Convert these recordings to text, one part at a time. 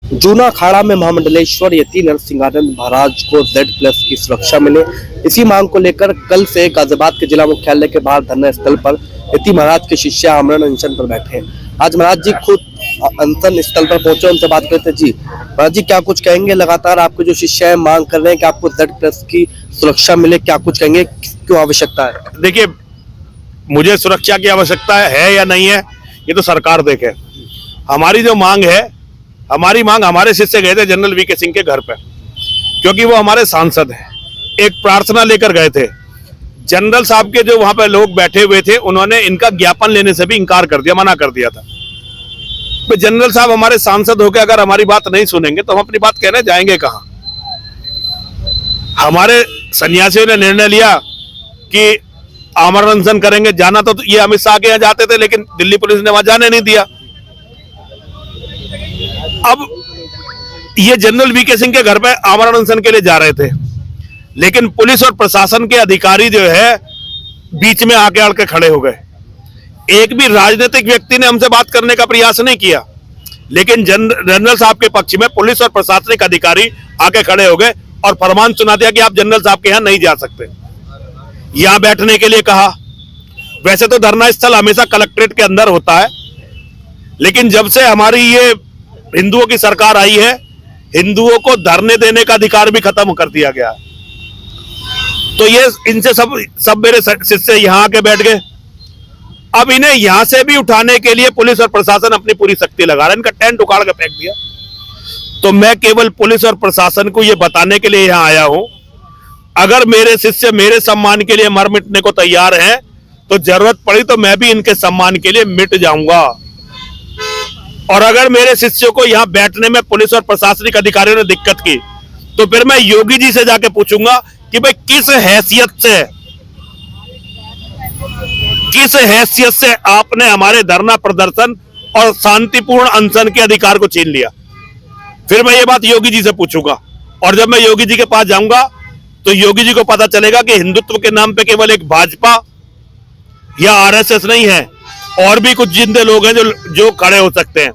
जूना अखाड़ा में महामंडलेश्वर यति नरसिंहानंद महाराज को Z+ की सुरक्षा मिले, इसी मांग को लेकर कल से गाजियाबाद के जिला मुख्यालय के बाहर धरना स्थल पर यति महाराज के शिष्य आमरण अनशन पर बैठे हैं। आज महाराज जी खुद अनशन स्थल पर पहुंचे, उनसे बात करते हैं। जी महाराज जी, क्या कुछ कहेंगे? लगातार आपके जो शिष्य है मांग कर रहे हैं कि आपको Z+ की सुरक्षा मिले, क्या कुछ कहेंगे, क्यों आवश्यकता है? देखिए, मुझे सुरक्षा की आवश्यकता है या नहीं है ये तो सरकार देखे। हमारी जो मांग है, हमारी मांग हमारे शिष्य गए थे जनरल वीके सिंह के घर पे, क्योंकि वो हमारे सांसद हैं। एक प्रार्थना लेकर गए थे। जनरल साहब के जो वहां पे लोग बैठे हुए थे, उन्होंने इनका ज्ञापन लेने से भी इनकार कर दिया, मना कर दिया था। तो जनरल साहब हमारे सांसद होकर अगर हमारी बात नहीं सुनेंगे तो हम अपनी बात कहने जाएंगे कहां? हमारे सन्यासियों ने निर्णय लिया कि आमरण अनशन करेंगे। जाना तो ये अमित शाह के यहाँ जाते थे, लेकिन दिल्ली पुलिस ने वहां जाने नहीं दिया। अब ये जनरल वीके सिंह के घर पे आमरण अनशन के लिए जा रहे थे, लेकिन पुलिस और प्रशासन के अधिकारी जो है बीच में आके अड़ के खड़े हो गए। एक भी राजनीतिक व्यक्ति ने हमसे बात करने का प्रयास नहीं किया, लेकिन जनरल साहब के पक्ष में पुलिस और प्रशासनिक अधिकारी आके खड़े हो गए और फरमान सुना दिया कि आप जनरल साहब के यहाँ नहीं जा सकते। यहां बैठने के लिए कहा। वैसे तो धरना स्थल हमेशा कलेक्ट्रेट के अंदर होता है, लेकिन जब से हमारी ये हिंदुओं की सरकार आई है, हिंदुओं को धरने देने का अधिकार भी खत्म कर दिया गया। तो ये इनसे सब मेरे शिष्य यहां आके बैठ गए। अब इन्हें यहां से भी उठाने के लिए पुलिस और प्रशासन अपनी पूरी शक्ति लगा रहा है। इनका टेंट उखाड़ के फेंक दिया। तो मैं केवल पुलिस और प्रशासन को यह बताने के लिए यहां आया हूं, अगर मेरे शिष्य मेरे सम्मान के लिए मर मिटने को तैयार हैं, तो जरूरत पड़ी तो मैं भी इनके सम्मान के लिए मिट जाऊंगा। और अगर मेरे शिष्यों को यहां बैठने में पुलिस और प्रशासनिक अधिकारियों ने दिक्कत की, तो फिर मैं योगी जी से जाके पूछूंगा कि भाई किस हैसियत से आपने हमारे धरना प्रदर्शन और शांतिपूर्ण अनशन के अधिकार को छीन लिया। फिर मैं ये बात योगी जी से पूछूंगा। और जब मैं योगी जी के पास जाऊंगा तो योगी जी को पता चलेगा कि हिंदुत्व के नाम पे केवल एक भाजपा या RSS नहीं है, और भी कुछ जिंदे लोग हैं जो खड़े हो सकते हैं।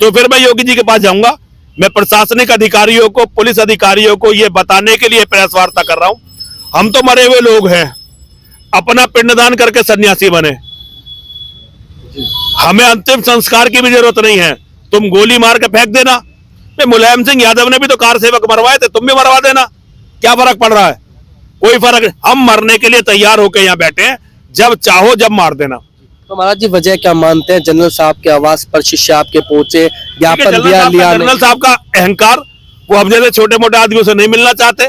तो फिर मैं योगी जी के पास जाऊंगा। मैं प्रशासनिक अधिकारियों को, पुलिस अधिकारियों को यह बताने के लिए प्रेस वार्ता कर रहा हूं, हम तो मरे हुए लोग हैं, अपना पिंडदान करके सन्यासी बने, हमें अंतिम संस्कार की भी जरूरत नहीं है। तुम गोली मार के फेंक देना। मुलायम सिंह यादव ने भी तो कार सेवक मरवाए थे, तुम भी मरवा देना, क्या फर्क पड़ रहा है? कोई फर्क नहीं। हम मरने के लिए तैयार होकर यहाँ बैठे हैं, जब चाहो जब मार देना। तो महाराज जी, वजह क्या मानते हैं? जनरल साहब के आवास पर शिष्य आपके पहुंचे, ज्ञापन दिया, लिया नहीं? जनरल साहब का अहंकार, वो अपने जैसे छोटे मोटे आदमियों से नहीं मिलना चाहते।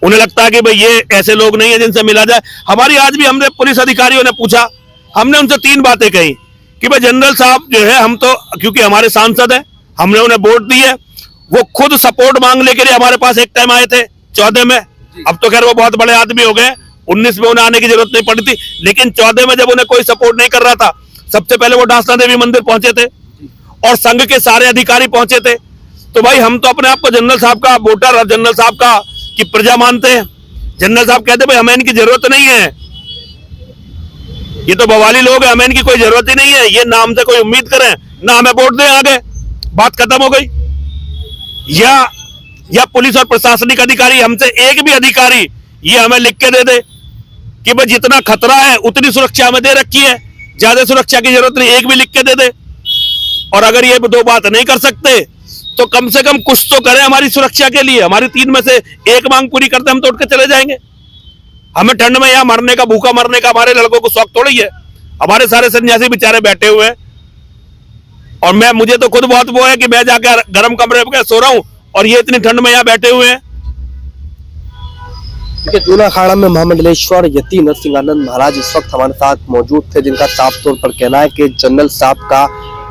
उन्हें लगता है कि भाई ये ऐसे लोग नहीं है जिनसे मिला जाए। हमारी आज भी हमने पुलिस अधिकारियों ने पूछा, हमने उनसे 3 बातें कही कि भाई जनरल साहब जो है, हम तो क्योंकि हमारे सांसद हैं, हमने उन्हें वोट दी है, वो खुद सपोर्ट मांगने के लिए हमारे पास एक टाइम आए थे 14 में। अब तो खैर वो बहुत बड़े आदमी हो गए, 19 में उन्हें आने की जरूरत नहीं पड़ी थी, लेकिन 14 में जब उन्हें कोई सपोर्ट नहीं कर रहा था, सबसे पहले वो डासना देवी मंदिर पहुंचे थे और संघ के सारे अधिकारी पहुंचे थे। तो भाई हम तो अपने आप को जनरल साहब का वोटर और जनरल साहब का की प्रजा मानते हैं। जनरल साहब कहते भाई हमें इनकी जरूरत नहीं है, ये तो बवाली लोग हैं, हमें इनकी कोई जरूरत ही नहीं है, ये ना हमसे कोई उम्मीद करें ना हमें वोट दें, आगे बात खत्म हो गई। या पुलिस और प्रशासनिक अधिकारी, हमसे एक भी अधिकारी ये हमें लिख के दे दे कि भाई जितना खतरा है उतनी सुरक्षा हमें दे रखी है, ज्यादा सुरक्षा की जरूरत नहीं, एक भी लिख के दे दे। और अगर ये 2 बात नहीं कर सकते तो कम से कम कुछ तो करें हमारी सुरक्षा के लिए। हमारी 3 में से एक मांग पूरी करते हम तो उठ के चले जाएंगे। हमें ठंड में यहां मरने का, भूखा मरने का हमारे लड़कों को शौक थोड़ी है। हमारे सारे सन्यासी बेचारे बैठे हुए हैं, और मुझे तो खुद बहुत वो है कि मैं जाकर गर्म कमरे में सो रहा हूं और ये इतनी ठंड में यहां बैठे हुए हैं। जूना अखाड़ा में महामंडलेश्वर यति नरसिंहानंद महाराज इस वक्त हमारे साथ मौजूद थे, जिनका साफ तौर पर कहना है कि जनरल साहब का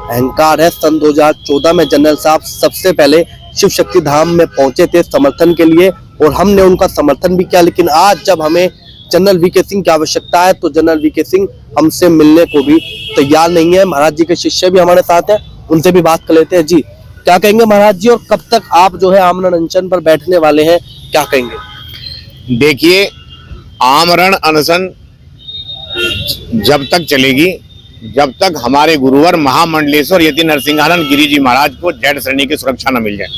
अहंकार है। सन 2014 में जनरल साहब सबसे पहले शिव शक्ति धाम में पहुंचे थे समर्थन के लिए, और हमने उनका समर्थन भी किया। लेकिन आज जब हमें जनरल वीके सिंह की आवश्यकता है तो जनरल वीके सिंह हमसे मिलने को भी तैयार नहीं है। महाराज जी के शिष्य भी हमारे साथ हैं, उनसे भी बात कर लेते हैं। जी, क्या कहेंगे महाराज जी, और कब तक आप जो है आमरण अनशन पर बैठने वाले हैं, क्या कहेंगे? देखिए, आमरण अनशन जब तक चलेगी जब तक हमारे गुरुवर महामंडलेश्वर यति नरसिंहानंद गिरी जी महाराज को जेड श्रेणी की सुरक्षा न मिल जाए।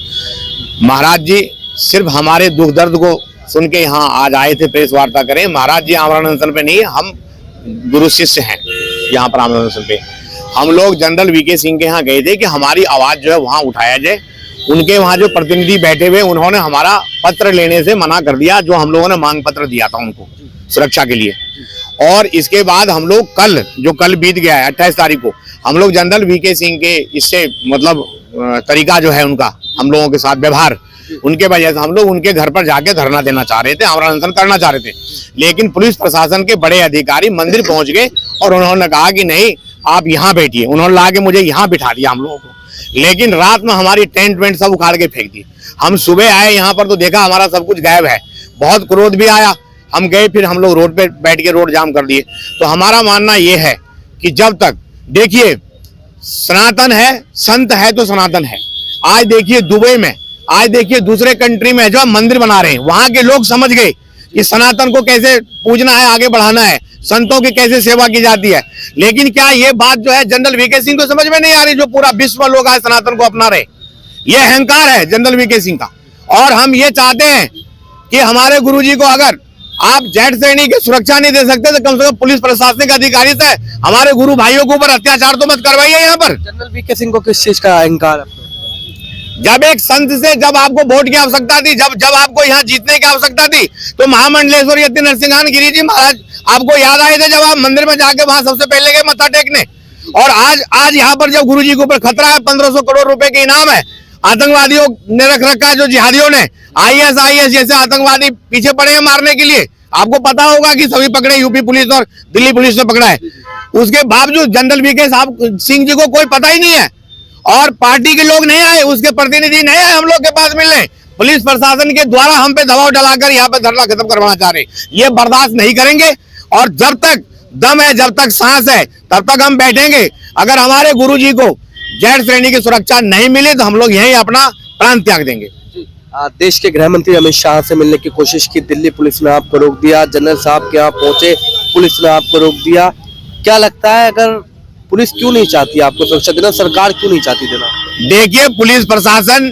महाराज जी सिर्फ हमारे दुख दर्द को सुन के यहाँ आज आए थे प्रेस वार्ता करें। महाराज जी आमरण अनशन पे नहीं, हम गुरु शिष्य हैं यहाँ पर आमरण अनशन पे। हम लोग जनरल वीके सिंह के यहाँ गए थे कि हमारी आवाज जो है वहाँ उठाया जाए। उनके वहाँ जो प्रतिनिधि बैठे हुए उन्होंने हमारा पत्र लेने से मना कर दिया, जो हम लोगों ने मांग पत्र दिया था उनको सुरक्षा के लिए। और इसके बाद हम लोग कल बीत गया है 28 तारीख को, हम लोग जनरल वीके सिंह के इससे मतलब तरीका जो है उनका हम लोगों के साथ व्यवहार, उनके वजह से हम लोग उनके घर पर जाके धरना देना चाह रहे थे, आमरण अनशन करना चाह रहे थे। लेकिन पुलिस प्रशासन के बड़े अधिकारी मंदिर पहुंच गए और उन्होंने कहा कि नहीं आप यहाँ बैठिए। उन्होंने ला के मुझे यहाँ बिठा दिया हम लोगों को। लेकिन रात में हमारी टेंट वेंट सब उखाड़ के फेंक दी। हम सुबह आए यहाँ पर तो देखा हमारा सब कुछ गायब है। बहुत क्रोध भी आया, हम गए, फिर हम लोग रोड पे बैठ के रोड जाम कर दिए। तो हमारा मानना ये है कि जब तक देखिए सनातन है, संत है तो सनातन है। आज देखिए दुबई में, आज देखिए दूसरे कंट्री में जो मंदिर बना रहे हैं, वहां के लोग समझ गए कि सनातन को कैसे पूजना है, आगे बढ़ाना है, संतों की कैसे सेवा की जाती है। लेकिन क्या ये बात जो है जनरल वीके सिंह को समझ में नहीं आ रही, जो पूरा विश्व लोग आज सनातन को अपना रहे। ये अहंकार है जनरल वीके सिंह का। और हम ये चाहते हैं कि हमारे गुरुजी को अगर आप जेड श्रेणी की सुरक्षा नहीं दे सकते तो कम से कम पुलिस प्रशासनिक अधिकारी से हमारे गुरु भाइयों के ऊपर अत्याचार तो मत करवाइए। यहाँ पर जनरल वीके सिंह को किस चीज का अहंकार है? जब एक संत से जब आपको वोट की आवश्यकता थी, जब आपको यहाँ जीतने की आवश्यकता थी, तो महामंडलेश्वर यति नरसिंहानंद गिरी जी महाराज आपको याद आए थे जब आप मंदिर में जाके वहां सबसे पहले गए मत्था टेकने। और आज यहाँ पर जब गुरुजी के ऊपर खतरा है, 1500 करोड़ रुपए के इनाम है, आतंकवादियों ने रख रखा है, जो जिहादियों ने ISIS जैसे आतंकवादी पीछे पड़े हैं मारने के लिए। आपको पता होगा कि सभी पकड़े, यूपी पुलिस और दिल्ली पुलिस ने पकड़ा है। उसके बावजूद जनरल वीके सिंह जी को कोई पता ही नहीं है और पार्टी के लोग नहीं आए, उसके प्रतिनिधि नहीं आए हम लोग के पास मिलने। पुलिस प्रशासन के द्वारा हम पे दबाव डालाकर यहाँ पे धरना खत्म करवाना चाह रहे। ये बर्दाश्त नहीं करेंगे और जब तक दम है, जब तक सांस है, तब तक हम बैठेंगे। अगर हमारे गुरुजी को जेड श्रेणी की सुरक्षा नहीं मिली तो हम लोग यहीं अपना प्राण त्याग देंगे। देश के गृह मंत्री अमित शाह से मिलने की कोशिश की, दिल्ली पुलिस ने आपको रोक दिया। जनरल साहब के यहाँ पहुंचे, पुलिस ने आपको रोक दिया। क्या लगता है अगर पुलिस क्यों नहीं चाहती आपको सुरक्षा देना, सरकार क्यों नहीं चाहती देना? देखिए पुलिस प्रशासन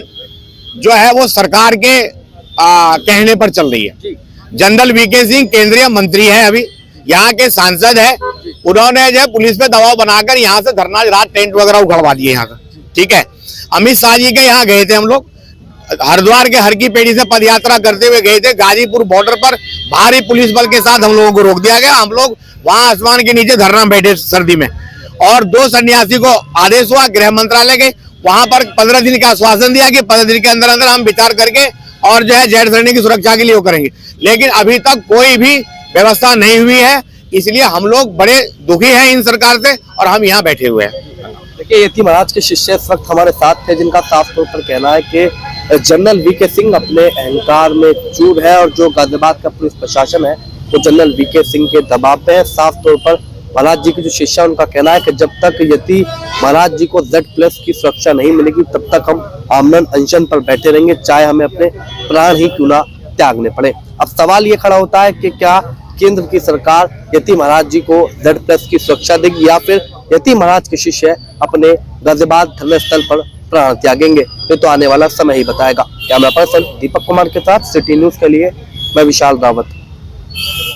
जो है वो सरकार के कहने पर चल रही है। जनरल वीके सिंह केंद्रीय मंत्री है, अभी यहाँ के सांसद है, उन्होंने जो है पुलिस पे दबाव बनाकर यहाँ से धरना रात टेंट वगैरह उखड़वा दिए यहाँ से। ठीक है, अमित शाह जी के यहाँ गए थे हम लोग, हरिद्वार के हर की पेड़ी से पदयात्रा करते हुए गए थे। गाजीपुर बॉर्डर पर भारी पुलिस बल के साथ हम लोगों को रोक दिया गया। हम लोग वहां आसमान के नीचे धरना बैठे सर्दी में, और 2 सन्यासी को आदेश हुआ गृह मंत्रालय के, वहां पर 15 दिन का आश्वासन दिया कि 15 दिन के अंदर अंदर हम विचार करके और जो है जेड श्रेणी की सुरक्षा के लिए वो करेंगे। लेकिन अभी तक कोई भी व्यवस्था नहीं हुई है, इसलिए हम लोग बड़े दुखी हैं इन सरकार से और हम यहाँ बैठे हुए हैं। देखिए यति महाराज के शिष्य इस वक्त हमारे साथ थे, जिनका साफ तौर पर कहना है कि जनरल वीके सिंह अपने अहंकार में चूर है और जो गाजियाबाद का पुलिस प्रशासन है वो जनरल वीके सिंह के दबाव पे है। साफ तौर पर महाराज जी के जो शिष्य है उनका कहना है कि जब तक यति महाराज जी को Z+ की सुरक्षा नहीं मिलेगी तब तक हम आमरण अनशन पर बैठे रहेंगे, चाहे हमें अपने प्राण ही क्यों ना त्यागने पड़े। अब सवाल ये खड़ा होता है कि क्या केंद्र की सरकार यति महाराज जी को Z+ की सुरक्षा देगी या फिर यति महाराज के शिष्य अपने गाजियाबाद धरने स्थल पर प्राण त्यागेंगे? ये तो आने वाला समय ही बताएगा। कैमरा पर्सन दीपक कुमार के साथ सिटी न्यूज के लिए मैं विशाल रावत।